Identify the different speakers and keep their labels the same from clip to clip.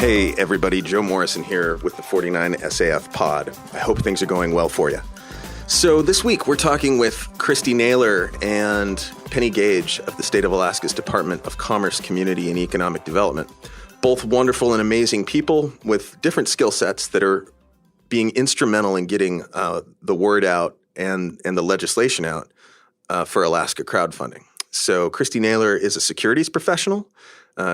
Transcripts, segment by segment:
Speaker 1: Hey everybody, Joe Morrison here with the 49 SAF pod. I hope things are going well for you. So this week we're talking with Kristy Naylor and Penny Gage of the State of Alaska's Department of Commerce, Community, and Economic Development. Both wonderful and amazing people with different skill sets that are being instrumental in getting the word out and the legislation out for Alaska crowdfunding. So Kristy Naylor is a securities professional.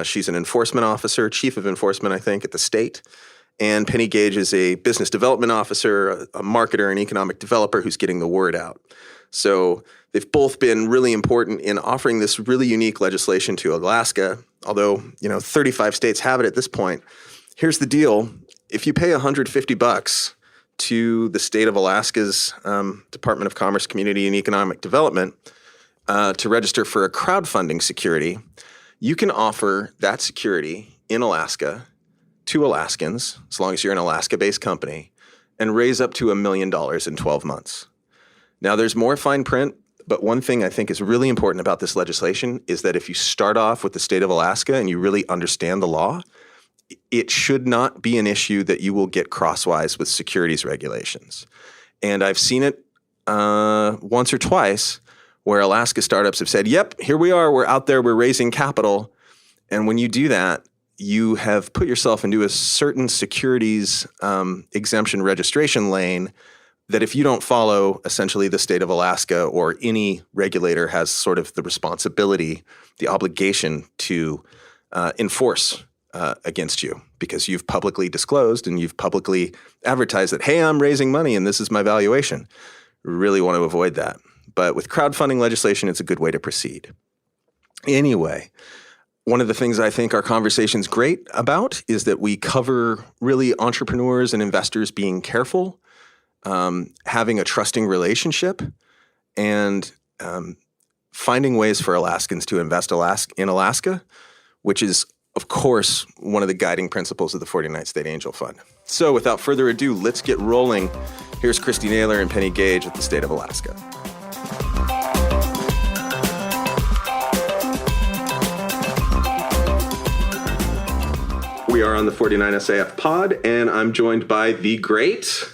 Speaker 1: She's an enforcement officer, chief of enforcement, I think, at the state. And Penny Gage is a business development officer, a marketer, and economic developer who's getting the word out. So they've both been really important in offering this really unique legislation to Alaska. Although, 35 states have it at this point. Here's the deal. If you pay $150 to the state of Alaska's Department of Commerce, Community, and Economic Development to register for a crowdfunding security, you can offer that security in Alaska to Alaskans, as long as you're an Alaska-based company, and raise up to $1 million in 12 months. Now, there's more fine print, but one thing I think is really important about this legislation is that if you start off with the state of Alaska and you really understand the law, it should not be an issue that you will get crosswise with securities regulations. And I've seen it once or twice where Alaska startups have said, yep, here we are, we're out there, we're raising capital. And when you do that, you have put yourself into a certain securities exemption registration lane that if you don't follow, essentially the state of Alaska or any regulator has sort of the responsibility, the obligation to enforce against you because you've publicly disclosed and you've publicly advertised that, hey, I'm raising money and this is my valuation. Really want to avoid that. But with crowdfunding legislation, it's a good way to proceed. Anyway, one of the things I think our conversation's great about is that we cover really entrepreneurs and investors being careful, having a trusting relationship, and finding ways for Alaskans to invest in Alaska, which is, of course, one of the guiding principles of the 49th State Angel Fund. So without further ado, let's get rolling. Here's Kristy Naylor and Penny Gage at the State of Alaska. We are on the 49 SAF pod, and I'm joined by the great...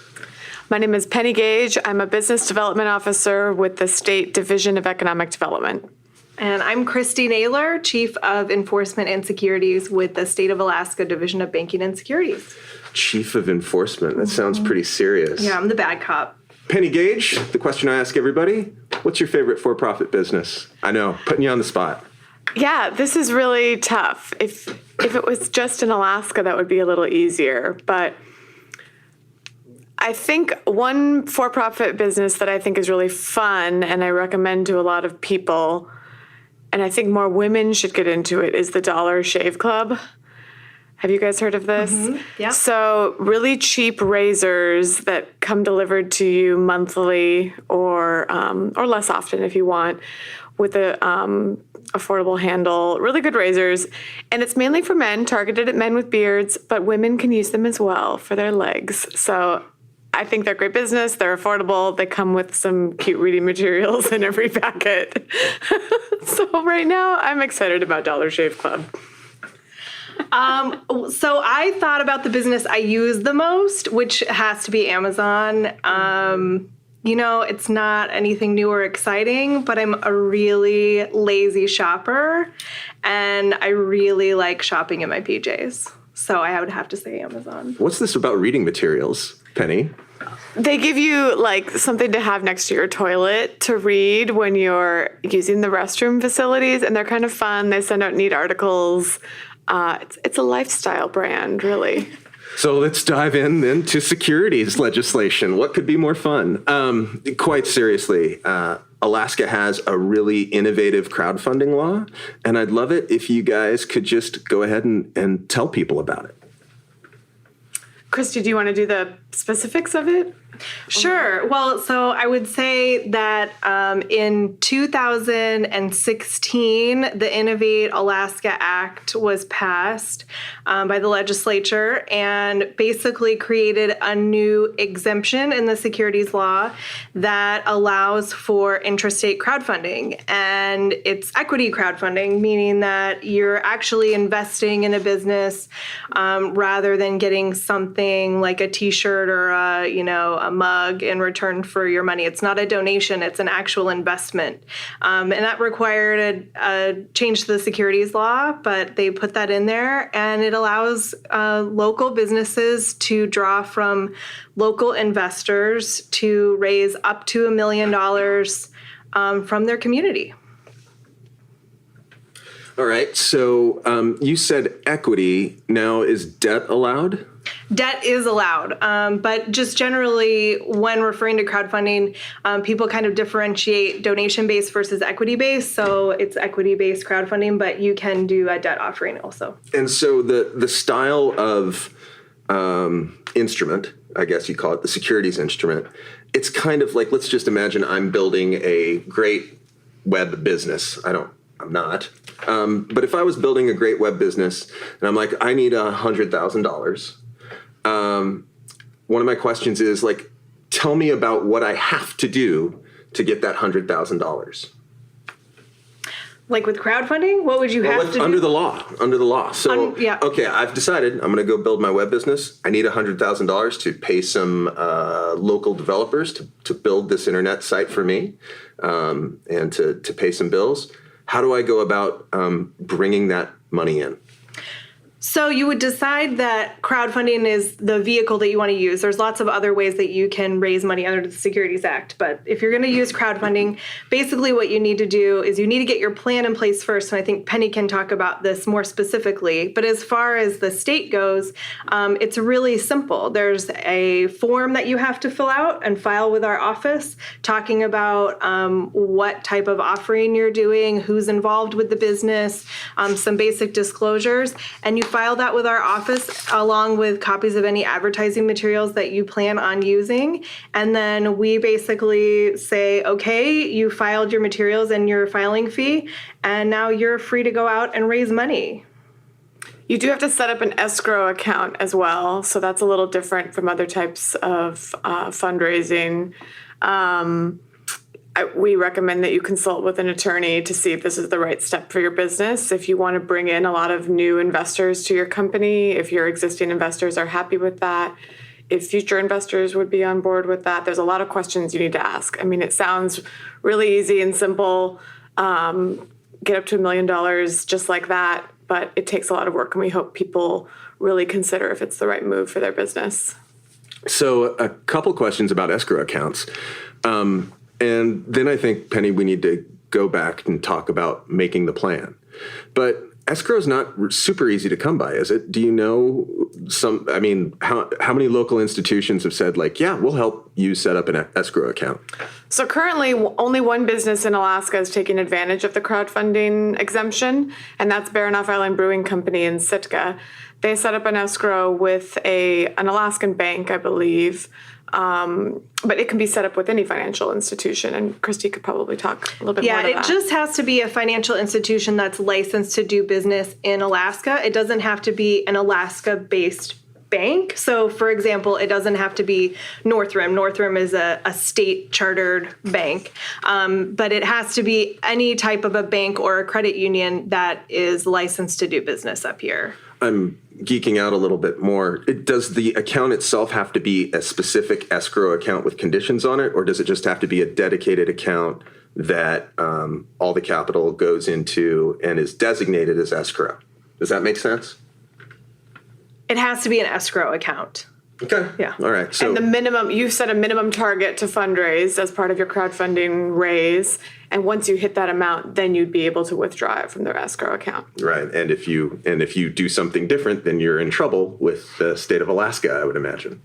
Speaker 2: My name is Penny Gage. I'm a business development officer with the State Division of Economic Development.
Speaker 3: And I'm Kristy Naylor, Chief of Enforcement and Securities with the State of Alaska Division of Banking and Securities.
Speaker 1: Chief of Enforcement. That sounds pretty serious.
Speaker 3: Yeah, I'm the bad cop.
Speaker 1: Penny Gage, the question I ask everybody, what's your favorite for-profit business? I know, putting you on the spot.
Speaker 2: Yeah, this is really tough. If it was just in Alaska, that would be a little easier. But I think one for-profit business that I think is really fun and I recommend to a lot of people, and I think more women should get into it, is the Dollar Shave Club. Have you guys heard of this?
Speaker 3: Mm-hmm. Yeah. So
Speaker 2: really cheap razors that come delivered to you monthly or less often if you want, with a affordable handle, really good razors. And it's mainly for men, targeted at men with beards, but women can use them as well for their legs. So I think they're great business. They're affordable. They come with some cute reading materials in every packet. So right now I'm excited about Dollar Shave Club.
Speaker 3: So I thought about the business I use the most, which has to be Amazon. It's not anything new or exciting, but I'm a really lazy shopper, and I really like shopping in my PJs. So I would have to say Amazon.
Speaker 1: What's this about reading materials, Penny?
Speaker 2: They give you something to have next to your toilet to read when you're using the restroom facilities, and they're kind of fun. They send out neat articles. It's a lifestyle brand, really.
Speaker 1: So let's dive in then to securities legislation. What could be more fun? Quite seriously, Alaska has a really innovative crowdfunding law, and I'd love it if you guys could just go ahead and tell people about it.
Speaker 2: Kristy, do you want to do the specifics of it?
Speaker 3: Sure. Well, so I would say that in 2016, the Innovate Alaska Act was passed by the legislature and basically created a new exemption in the securities law that allows for intrastate crowdfunding. And it's equity crowdfunding, meaning that you're actually investing in a business rather than getting something like a T-shirt or a mug in return for your money. It's not a donation, it's an actual investment. And that required a change to the securities law, but they put that in there, and it allows local businesses to draw from local investors to raise up to $1 million from their community.
Speaker 1: All right. So you said equity. Now, is debt allowed?
Speaker 3: Debt is allowed, but just generally when referring to crowdfunding, people kind of differentiate donation-based versus equity-based. So it's equity-based crowdfunding, but you can do a debt offering also.
Speaker 1: And so the style of instrument, I guess you call it the securities instrument, it's kind of like, let's just imagine I'm building a great web business. I'm not. But if I was building a great web business and I'm like, I need $100,000. One of my questions is like, tell me about what I have to do to get that $100,000.
Speaker 3: Like with crowdfunding, what would you have to do?
Speaker 1: Under the law. So,
Speaker 3: yeah. Okay,
Speaker 1: I've decided I'm going to go build my web business. I need $100,000 to pay some local developers to build this internet site for me and to pay some bills. How do I go about bringing that money in?
Speaker 3: So you would decide that crowdfunding is the vehicle that you want to use. There's lots of other ways that you can raise money under the Securities Act. But if you're going to use crowdfunding, basically what you need to do is you need to get your plan in place first. And I think Penny can talk about this more specifically. But as far as the state goes, it's really simple. There's a form that you have to fill out and file with our office talking about what type of offering you're doing, who's involved with the business, some basic disclosures. And you file that with our office along with copies of any advertising materials that you plan on using. And then we basically say, okay, you filed your materials and your filing fee, and now you're free to go out and raise money.
Speaker 2: You do have to set up an escrow account as well. So that's a little different from other types of fundraising. We recommend that you consult with an attorney to see if this is the right step for your business. If you want to bring in a lot of new investors to your company, if your existing investors are happy with that, if future investors would be on board with that, there's a lot of questions you need to ask. I mean, it sounds really easy and simple, get up to $1 million just like that, but it takes a lot of work, and we hope people really consider if it's the right move for their business.
Speaker 1: So a couple questions about escrow accounts. And then I think, Penny, we need to go back and talk about making the plan. But escrow is not super easy to come by, is it? Do you know how many local institutions have said, like, yeah, we'll help you set up an escrow account?
Speaker 2: So currently, only one business in Alaska is taking advantage of the crowdfunding exemption, and that's Baranof Island Brewing Company in Sitka. They set up an escrow with an Alaskan bank, I believe. But it can be set up with any financial institution, and Kristy could probably talk a little bit more about that.
Speaker 3: Yeah, it just has to be a financial institution that's licensed to do business in Alaska. It doesn't have to be an Alaska-based bank. So, for example, it doesn't have to be Northrim. Northrim is a state-chartered bank. But it has to be any type of a bank or a credit union that is licensed to do business up here.
Speaker 1: I'm geeking out a little bit more. Does the account itself have to be a specific escrow account with conditions on it, or does it just have to be a dedicated account that all the capital goes into and is designated as escrow? Does that make sense?
Speaker 3: It has to be an escrow account.
Speaker 1: Okay.
Speaker 3: Yeah.
Speaker 1: All right. So,
Speaker 2: and the minimum, you set a minimum target to fundraise as part of your crowdfunding raise. And once you hit that amount, then you'd be able to withdraw it from their escrow account.
Speaker 1: Right. And if you do something different, then you're in trouble with the state of Alaska, I would imagine.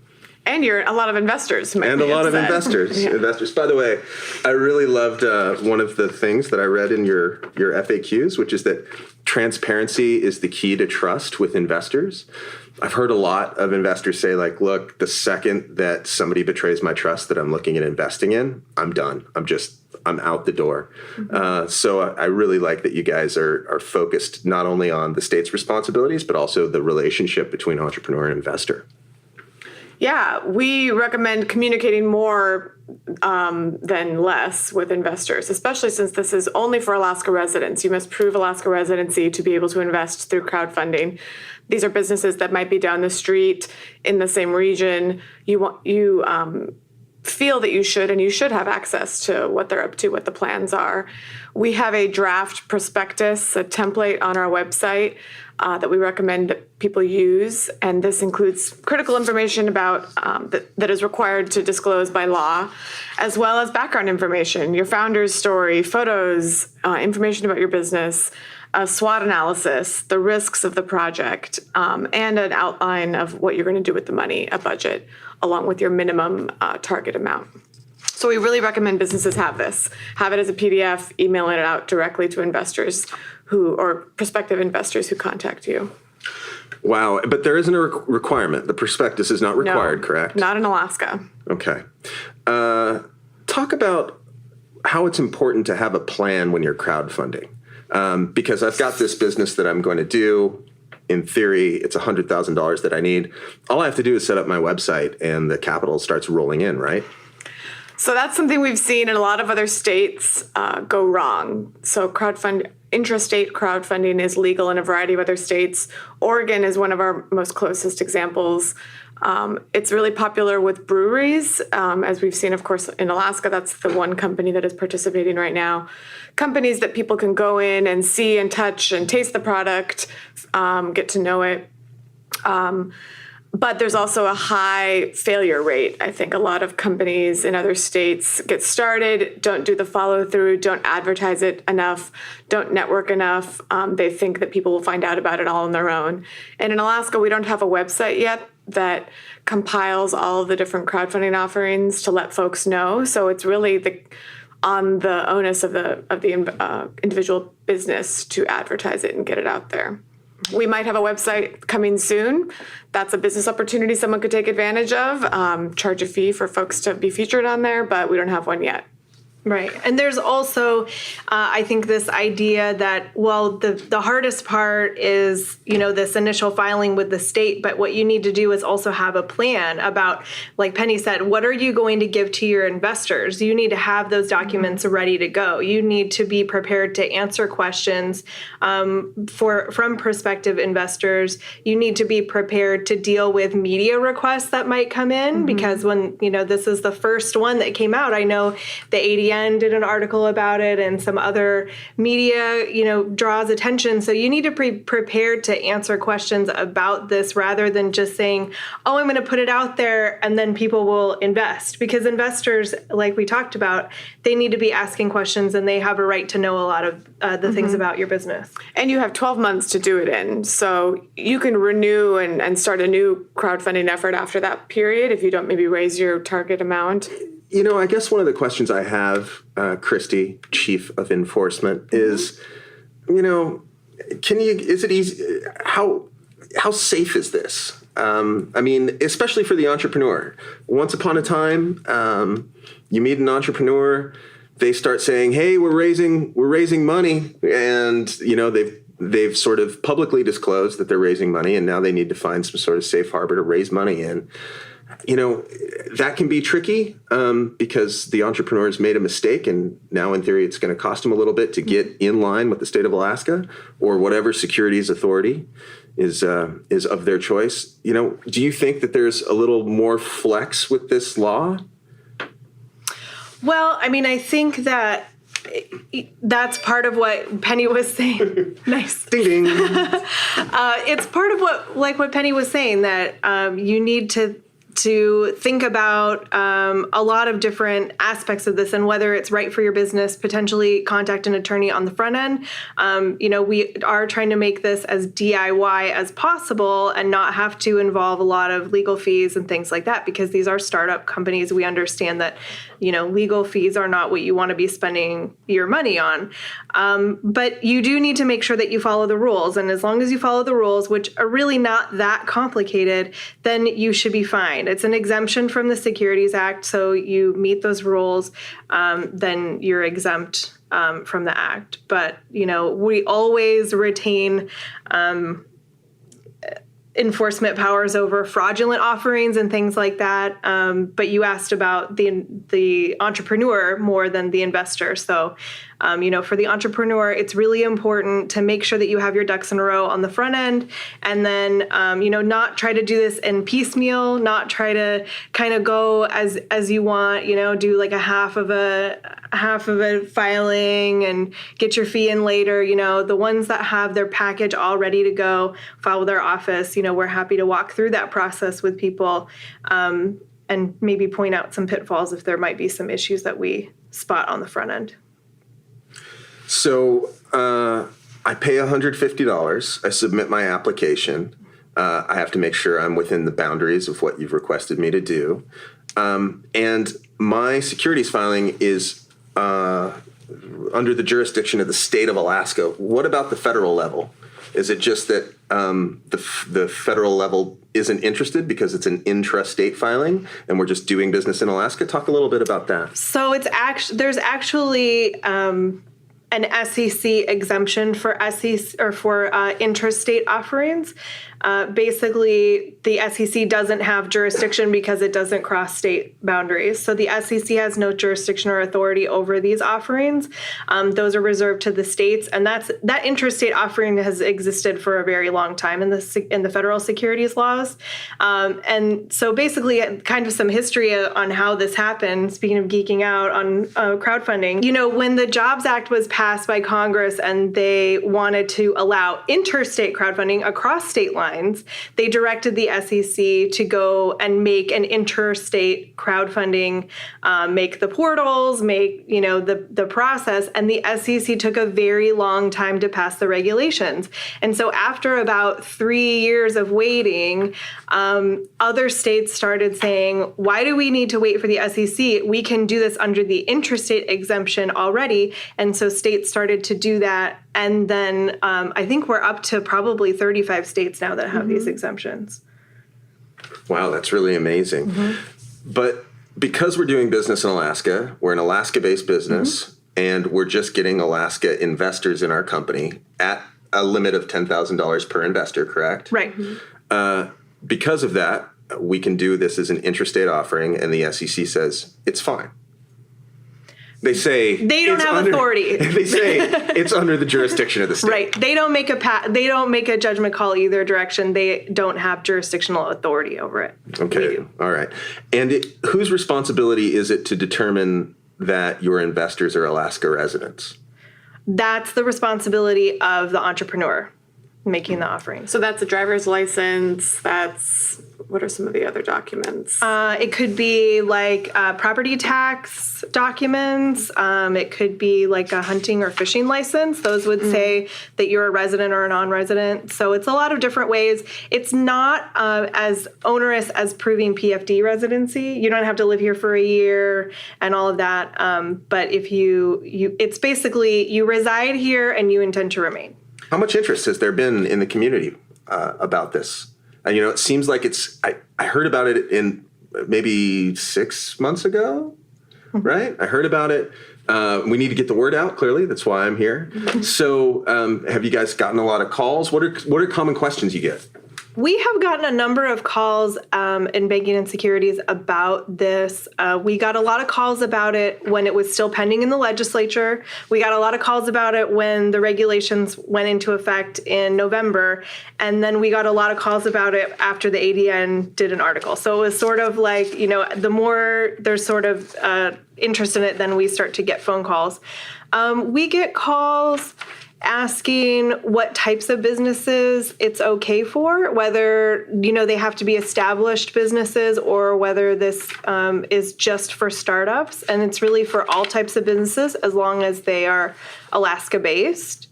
Speaker 2: And you're a lot of investors.
Speaker 1: And a lot of investors.
Speaker 2: Yeah.
Speaker 1: Investors. By the way, I really loved one of the things that I read in your FAQs, which is that transparency is the key to trust with investors. I've heard a lot of investors say, like, look, the second that somebody betrays my trust that I'm looking at investing in, I'm done. I'm out the door. So I really like that you guys are focused not only on the state's responsibilities, but also the relationship between entrepreneur and investor.
Speaker 2: Yeah, we recommend communicating more than less with investors, especially since this is only for Alaska residents. You must prove Alaska residency to be able to invest through crowdfunding. These are businesses that might be down the street in the same region. You feel that you should have access to what they're up to, what the plans are. We have a draft prospectus, a template on our website that we recommend that people use, and this includes critical information about that is required to disclose by law, as well as background information, your founder's story, photos, information about your business, a SWOT analysis, the risks of the project, and an outline of what you're going to do with the money, a budget, along with your minimum target amount. So we really recommend businesses have this. Have it as a PDF, email it out directly to investors or prospective investors who contact you.
Speaker 1: Wow, but there isn't a requirement. The prospectus is not required,
Speaker 2: No,
Speaker 1: correct?
Speaker 2: Not in Alaska.
Speaker 1: Okay. Talk about how it's important to have a plan when you're crowdfunding. Because I've got this business that I'm going to do. In theory, it's $100,000 that I need. All I have to do is set up my website and the capital starts rolling in, right?
Speaker 2: So that's something we've seen in a lot of other states go wrong. So intrastate crowdfunding is legal in a variety of other states. Oregon is one of our most closest examples. It's really popular with breweries, as we've seen, of course, in Alaska. That's the one company that is participating right now. Companies that people can go in and see and touch and taste the product, get to know it. But there's also a high failure rate. I think a lot of companies in other states get started, don't do the follow through, don't advertise it enough, don't network enough. They think that people will find out about it all on their own. And in Alaska, we don't have a website yet that compiles all of the different crowdfunding offerings to let folks know. So it's really on the onus of the individual business to advertise it and get it out there. We might have a website coming soon. That's a business opportunity someone could take advantage of, charge a fee for folks to be featured on there, but we don't have one yet.
Speaker 3: Right. And there's also, I think, this idea that, well, the hardest part is, this initial filing with the state. But what you need to do is also have a plan about, like Penny said, what are you going to give to your investors? You need to have those documents ready to go. You need to be prepared to answer questions from prospective investors. You need to be prepared to deal with media requests that might come in, because when, this is the first one that came out, I know the ADN did an article about it, and some other media, draws attention. So you need to be prepared to answer questions about this rather than just saying, oh, I'm going to put it out there and then people will invest. Because investors, like we talked about, they need to be asking questions and they have a right to know a lot of the things about your business. And
Speaker 2: you have 12 months to do it in. So you can renew and start a new crowdfunding effort after that period if you don't maybe raise your target amount.
Speaker 1: I guess one of the questions I have, Kristy, Chief of Enforcement, is, is it easy? How safe is this? Especially for the entrepreneur. Once upon a time, you meet an entrepreneur, they start saying, "Hey, we're raising money," and they've sort of publicly disclosed that they're raising money, and now they need to find some sort of safe harbor to raise money in. That can be tricky because the entrepreneur's made a mistake, and now in theory it's going to cost them a little bit to get in line with the state of Alaska or whatever securities authority is of their choice. Do you think that there's a little more flex with this law?
Speaker 3: Well, I think that that's part of what Penny was saying. Nice.
Speaker 1: Ding, ding.
Speaker 3: It's part of what Penny was saying, that you need to think about a lot of different aspects of this and whether it's right for your business. Potentially contact an attorney on the front end. We are trying to make this as DIY as possible and not have to involve a lot of legal fees and things like that, because these are startup companies. We understand that, legal fees are not what you want to be spending your money on. But you do need to make sure that you follow the rules. And as long as you follow the rules, which are really not that complicated, then you should be fine. It's an exemption from the Securities Act. So you meet those rules, then you're exempt from the act. But, we always retain enforcement powers over fraudulent offerings and things like that. But you asked about the entrepreneur more than the investor. So, for the entrepreneur, it's really important to make sure that you have your ducks in a row on the front end, and then, not try to do this in piecemeal, not try to kind of go as you want, do like a half of a filing and get your fee in later. The ones that have their package all ready to go, file with our office, we're happy to walk through that process with people, and maybe point out some pitfalls if there might be some issues that we spot on the front end.
Speaker 1: So I pay $150. I submit my application. I have to make sure I'm within the boundaries of what you've requested me to do. And my securities filing is under the jurisdiction of the state of Alaska. What about the federal level? Is it just that the federal level isn't interested because it's an intrastate filing and we're just doing business in Alaska? Talk a little bit about that.
Speaker 3: So there's actually an SEC exemption for intrastate offerings. Basically, the SEC doesn't have jurisdiction because it doesn't cross state boundaries. So the SEC has no jurisdiction or authority over these offerings. Those are reserved to the states, and that intrastate offering has existed for a very long time in the federal securities laws. And so basically, kind of some history on how this happened. Speaking of geeking out on crowdfunding, when the Jobs Act was passed by Congress and they wanted to allow interstate crowdfunding across state lines, they directed the SEC to go and make an interstate crowdfunding, make the portals, make the process, and the SEC took a very long time to pass the regulations. And so after about 3 years of waiting, other states started saying, why do we need to wait for the SEC? We can do this under the interstate exemption already. And so states started to do that. And then I think we're up to probably 35 states now that have these exemptions.
Speaker 1: Wow, that's really amazing. But because we're doing business in Alaska, we're an Alaska-based business, and we're just getting Alaska investors in our company at a limit of $10,000 per investor, correct?
Speaker 3: Right.
Speaker 1: Because of that, we can do this as an intrastate offering, and the SEC says it's fine. They say
Speaker 3: they don't have authority.
Speaker 1: They say it's under the jurisdiction of the state.
Speaker 3: Right. They don't make a judgment call either direction. They don't have jurisdictional authority over it.
Speaker 1: Okay. All right. And whose responsibility is it to determine that your investors are Alaska residents?
Speaker 3: That's the responsibility of the entrepreneur making the offering.
Speaker 2: So that's a driver's license. What are some of the other documents?
Speaker 3: It could be like property tax documents. It could be like a hunting or fishing license. Those would say that you're a resident or a non-resident. So it's a lot of different ways. It's not as onerous as proving PFD residency. You don't have to live here for a year and all of that. But if it's basically you reside here and you intend to remain.
Speaker 1: How much interest has there been in the community about this? It seems like I heard about it in maybe 6 months ago, right? I heard about it. We need to get the word out, clearly. That's why I'm here. So have you guys gotten a lot of calls? What are common questions you get?
Speaker 3: We have gotten a number of calls in banking and securities about this. We got a lot of calls about it when it was still pending in the legislature. We got a lot of calls about it when the regulations went into effect in November. And then we got a lot of calls about it after the ADN did an article. So it was sort of like, the more there's sort of interest in it, then we start to get phone calls. We get calls asking what types of businesses it's okay for, whether, they have to be established businesses or whether this is just for startups. And it's really for all types of businesses as long as they are Alaska-based.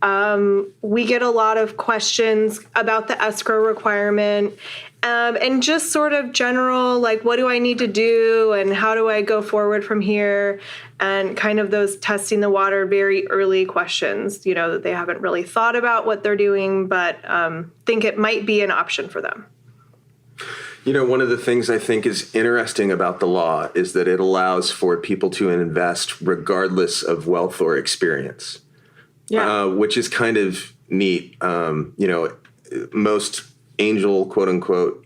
Speaker 3: We get a lot of questions about the escrow requirement. and just sort of general, like, what do I need to do and how do I go forward from here? And kind of those testing the water, very early questions, that they haven't really thought about what they're doing, but think it might be an option for them.
Speaker 1: One of the things I think is interesting about the law is that it allows for people to invest regardless of wealth or experience, which is kind of neat. Most angel, quote unquote,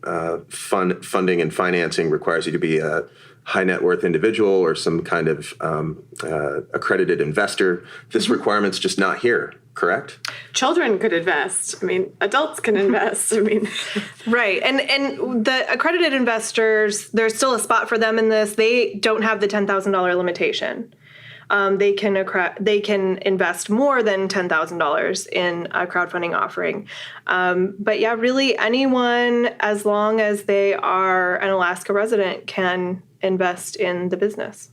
Speaker 1: funding and financing requires you to be a high net worth individual or some kind of accredited investor. This requirement's just not here. Correct?
Speaker 2: Children could invest. Adults can invest.
Speaker 3: Right. And the accredited investors, there's still a spot for them in this. They don't have the $10,000 limitation. They can invest more than $10,000 in a crowdfunding offering. But yeah, really anyone, as long as they are an Alaska resident, can invest in the business.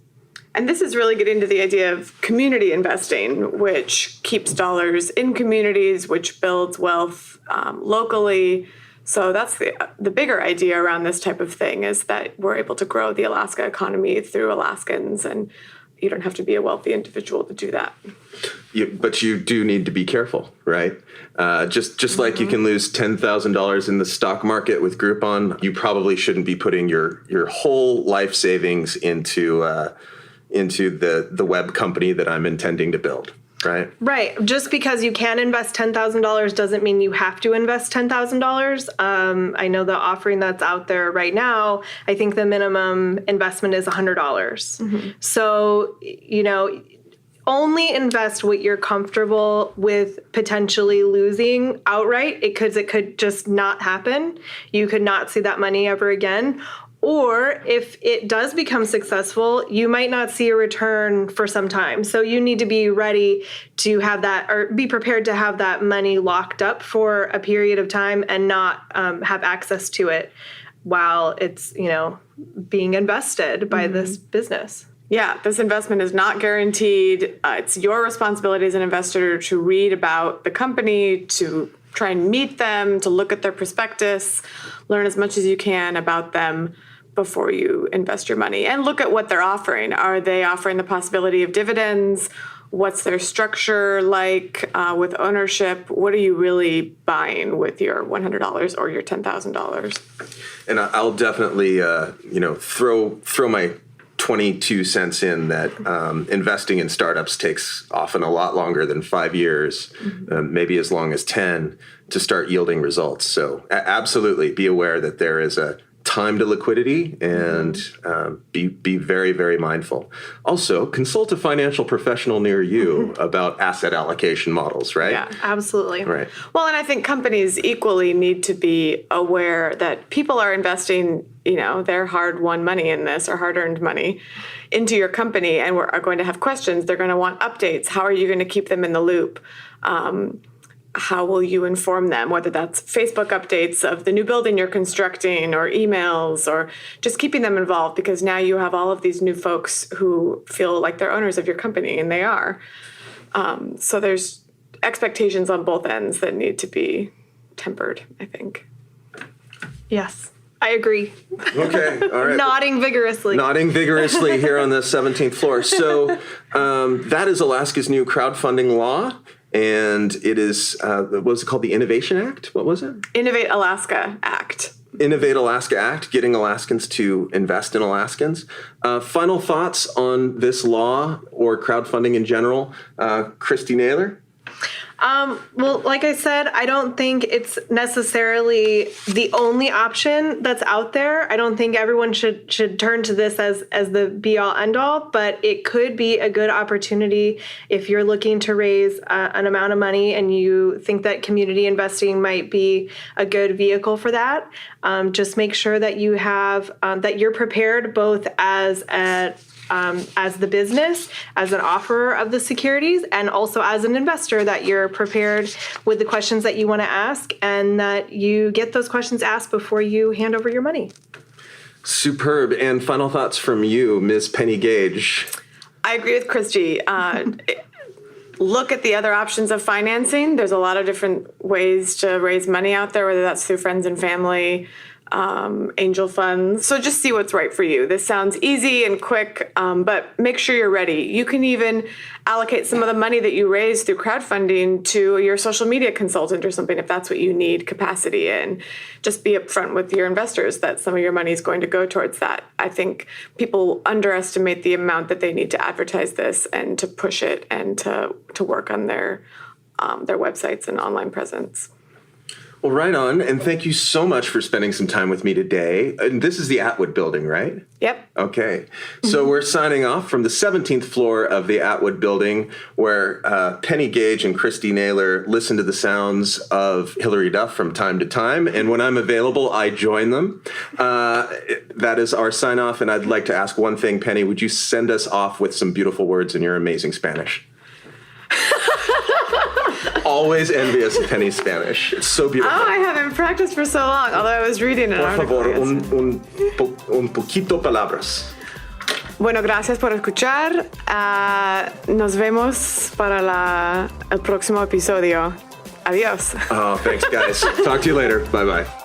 Speaker 2: And this is really getting to the idea of community investing, which keeps dollars in communities, which builds wealth locally. So that's the bigger idea around this type of thing, is that we're able to grow the Alaska economy through Alaskans, and you don't have to be a wealthy individual to do that.
Speaker 1: But you do need to be careful, right? Just like you can lose $10,000 in the stock market with Groupon, you probably shouldn't be putting your whole life savings into the web company that I'm intending to build, right?
Speaker 3: Right. Just because you can invest $10,000 doesn't mean you have to invest $10,000. I know the offering that's out there right now, I think the minimum investment is $100. Mm-hmm. So, only invest what you're comfortable with potentially losing outright, because it could just not happen. You could not see that money ever again. Or if it does become successful, you might not see a return for some time. So you need to be ready to have that, or be prepared to have that money locked up for a period of time and not have access to it while it's, being invested by this business.
Speaker 2: Yeah, this investment is not guaranteed. It's your responsibility as an investor to read about the company, to try and meet them, to look at their prospectus, learn as much as you can about them before you invest your money, and look at what they're offering. Are they offering the possibility of dividends? What's their structure like with ownership? What are you really buying with your $100 or your $10,000?
Speaker 1: And I'll definitely, throw my 22 cents in that investing in startups takes often a lot longer than 5 years, maybe as long as 10, to start yielding results. So absolutely be aware that there is a time to liquidity, and be very, very mindful. Also, consult a financial professional near you about asset allocation models, right?
Speaker 3: Yeah, absolutely.
Speaker 1: Right.
Speaker 2: Well, and I think companies equally need to be aware that people are investing, their hard-won money in this, or hard-earned money, into your company, and are going to have questions. They're going to want updates. How are you going to keep them in the loop? How will you inform them, whether that's Facebook updates of the new building you're constructing, or emails, or just keeping them involved, because now you have all of these new folks who feel like they're owners of your company, and they are. So there's expectations on both ends that need to be tempered, I think.
Speaker 3: Yes, I agree.
Speaker 1: Okay, all right.
Speaker 3: Nodding vigorously
Speaker 1: here on the 17th floor. So that is Alaska's new crowdfunding law. And it is, what was it called? The Innovation Act? What was it?
Speaker 2: Innovate Alaska Act.
Speaker 1: Innovate Alaska Act, getting Alaskans to invest in Alaskans. Final thoughts on this law or crowdfunding in general? Kristy, Naylor?
Speaker 3: Well, like I said, I don't think it's necessarily the only option that's out there. I don't think everyone should turn to this as the be-all, end-all, but it could be a good opportunity if you're looking to raise an amount of money and you think that community investing might be a good vehicle for that. Just make sure that you have that you're prepared both as the business, as an offerer of the securities, and also as an investor, that you're prepared with the questions that you want to ask, and that you get those questions asked before you hand over your money.
Speaker 1: Superb. And final thoughts from you, Ms. Penny Gage.
Speaker 2: I agree with Kristy. Look at the other options of financing. There's a lot of different ways to raise money out there, whether that's through friends and family, angel funds. So just see what's right for you. This sounds easy and quick, but make sure you're ready. You can even allocate some of the money that you raise through crowdfunding to your social media consultant or something if that's what you need capacity in. Just be upfront with your investors that some of your money is going to go towards that. I think people underestimate the amount that they need to advertise this and to push it and to work on their websites and online presence.
Speaker 1: Well, right on. And thank you so much for spending some time with me today. And this is the Atwood building, right?
Speaker 2: Yep.
Speaker 1: Okay. So we're signing off from the 17th floor of the Atwood building, where Penny Gage and Kristy Naylor listen to the sounds of Hillary Duff from time to time. And when I'm available, I join them. That is our sign off. And I'd like to ask one thing, Penny. Would you send us off with some beautiful words in your amazing Spanish? Always envious of Penny's Spanish. It's so beautiful.
Speaker 2: Oh, I haven't practiced for so long, although I was reading an article.
Speaker 1: Por favor, un poquito palabras.
Speaker 2: Bueno, gracias por escuchar. Nos vemos para el próximo episodio. Adiós.
Speaker 1: Oh, thanks, guys. Talk to you later. Bye-bye.